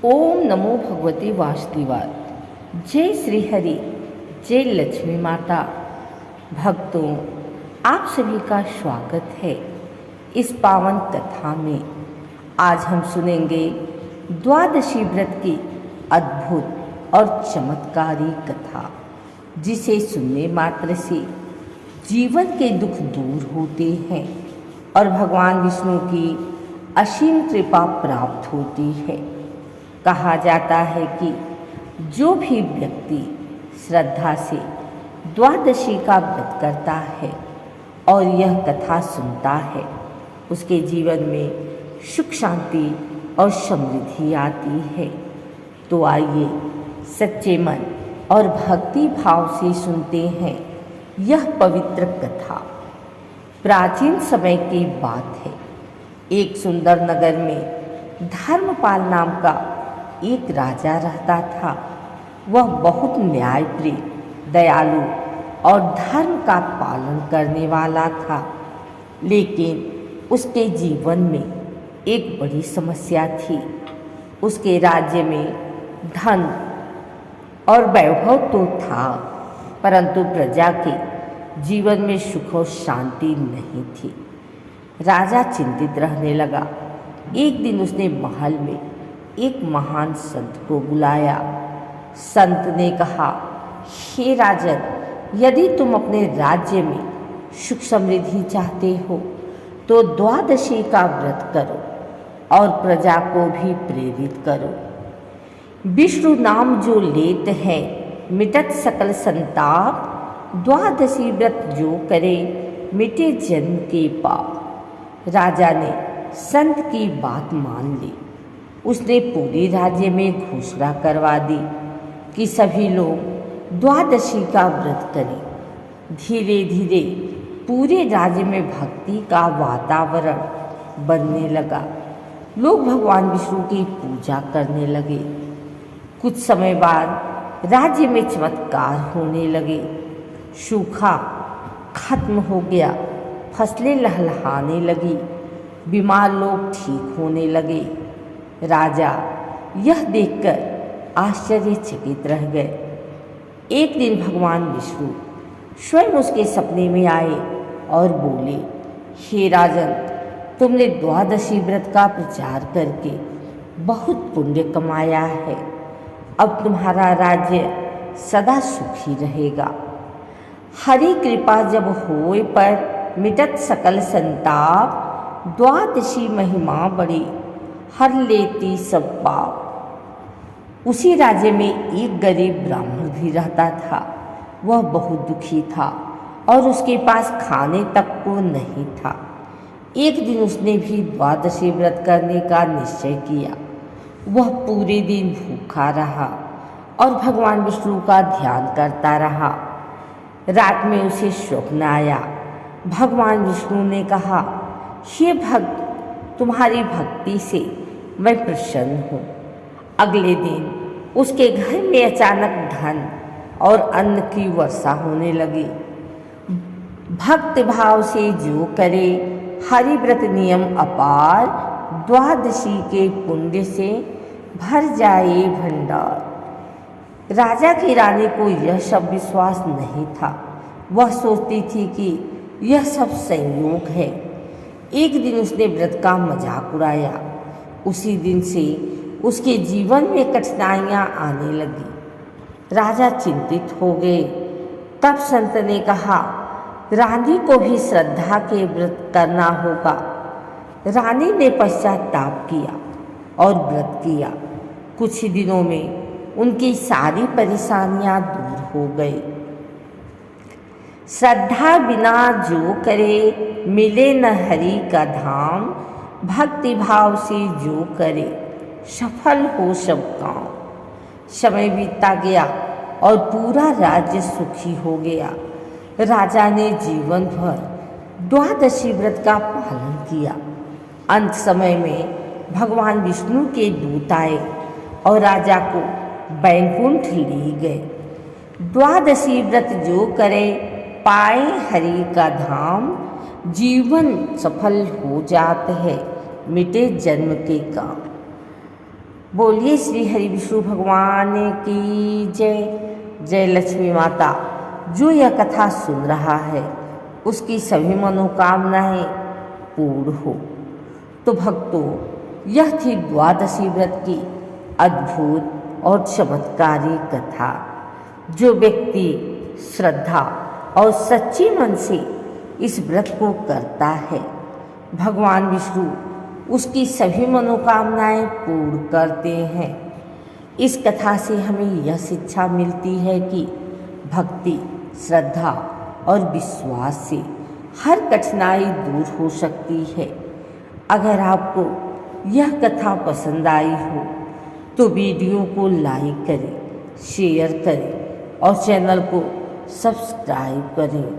ओम नमो भगवते वासुदेवाय। जय श्री हरि, जय लक्ष्मी माता। भक्तों, आप सभी का स्वागत है इस पावन कथा में। आज हम सुनेंगे द्वादशी व्रत की अद्भुत और चमत्कारी कथा, जिसे सुनने मात्र से जीवन के दुख दूर होते हैं और भगवान विष्णु की असीम कृपा प्राप्त होती है। कहा जाता है कि जो भी व्यक्ति श्रद्धा से द्वादशी का व्रत करता है और यह कथा सुनता है, उसके जीवन में सुख शांति और समृद्धि आती है। तो आइए सच्चे मन और भक्ति भाव से सुनते हैं यह पवित्र कथा। प्राचीन समय की बात है। एक सुंदर नगर में धर्मपाल नाम का एक राजा रहता था। वह बहुत न्यायप्रिय, दयालु और धर्म का पालन करने वाला था। लेकिन उसके जीवन में एक बड़ी समस्या थी। उसके राज्य में धन और वैभव तो था, परंतु प्रजा के जीवन में सुख और शांति नहीं थी। राजा चिंतित रहने लगा। एक दिन उसने महल में एक महान संत को बुलाया। संत ने कहा, हे राजन, यदि तुम अपने राज्य में सुख समृद्धि चाहते हो तो द्वादशी का व्रत करो और प्रजा को भी प्रेरित करो। विष्णु नाम जो लेत है मिटत सकल संताप, द्वादशी व्रत जो करे मिटे जन्म के पाप। राजा ने संत की बात मान ली। उसने पूरे राज्य में घोषणा करवा दी कि सभी लोग द्वादशी का व्रत करें। धीरे धीरे पूरे राज्य में भक्ति का वातावरण बनने लगा। लोग भगवान विष्णु की पूजा करने लगे। कुछ समय बाद राज्य में चमत्कार होने लगे। सूखा खत्म हो गया, फसलें लहलहाने लगी, बीमार लोग ठीक होने लगे। राजा यह देखकर आश्चर्यचकित रह गए। एक दिन भगवान विष्णु स्वयं उसके सपने में आए और बोले, हे राजन, तुमने द्वादशी व्रत का प्रचार करके बहुत पुण्य कमाया है। अब तुम्हारा राज्य सदा सुखी रहेगा। हरि कृपा जब होए पर मिटत सकल संताप, द्वादशी महिमा बड़ी हर लेती सब पाप। उसी राज्य में एक गरीब ब्राह्मण भी रहता था। वह बहुत दुखी था और उसके पास खाने तक को नहीं था। एक दिन उसने भी द्वादशी व्रत करने का निश्चय किया। वह पूरे दिन भूखा रहा और भगवान विष्णु का ध्यान करता रहा। रात में उसे स्वप्न आया। भगवान विष्णु ने कहा, हे भक्त, तुम्हारी भक्ति से मैं प्रसन्न हूँ। अगले दिन उसके घर में अचानक धन और अन्न की वर्षा होने लगी। भक्त भाव से जो करे हरि व्रत नियम अपार, द्वादशी के पुण्य से भर जाए भंडार। राजा की रानी को यह सब विश्वास नहीं था। वह सोचती थी कि यह सब संयोग है। एक दिन उसने व्रत का मजाक उड़ाया। उसी दिन से उसके जीवन में कठिनाइयाँ आने लगी। राजा चिंतित हो गए। तब संत ने कहा, रानी को भी श्रद्धा के व्रत करना होगा। रानी ने पश्चाताप किया और व्रत किया। कुछ ही दिनों में उनकी सारी परेशानियां दूर हो गई। श्रद्धा बिना जो करे मिले न हरि का धाम, भक्ति भाव से जो करे सफल हो सब काम। समय बीतता गया और पूरा राज्य सुखी हो गया। राजा ने जीवन भर द्वादशी व्रत का पालन किया। अंत समय में भगवान विष्णु के दूत आए और राजा को बैकुंठ ले गए। द्वादशी व्रत जो करे पाए हरि का धाम, जीवन सफल हो जाते हैं मिटे जन्म के काम। बोलिए श्री हरि विष्णु भगवान की जय। जय लक्ष्मी माता। जो यह कथा सुन रहा है उसकी सभी मनोकामनाएं पूर्ण हो। तो भक्तों, यह थी द्वादशी व्रत की अद्भुत और चमत्कारी कथा। जो व्यक्ति श्रद्धा और सच्ची मन से इस व्रत को करता है, भगवान विष्णु उसकी सभी मनोकामनाएं पूर्ण करते हैं। इस कथा से हमें यह शिक्षा मिलती है कि भक्ति, श्रद्धा और विश्वास से हर कठिनाई दूर हो सकती है। अगर आपको यह कथा पसंद आई हो तो वीडियो को लाइक करें, शेयर करें और चैनल को सब्सक्राइब करें।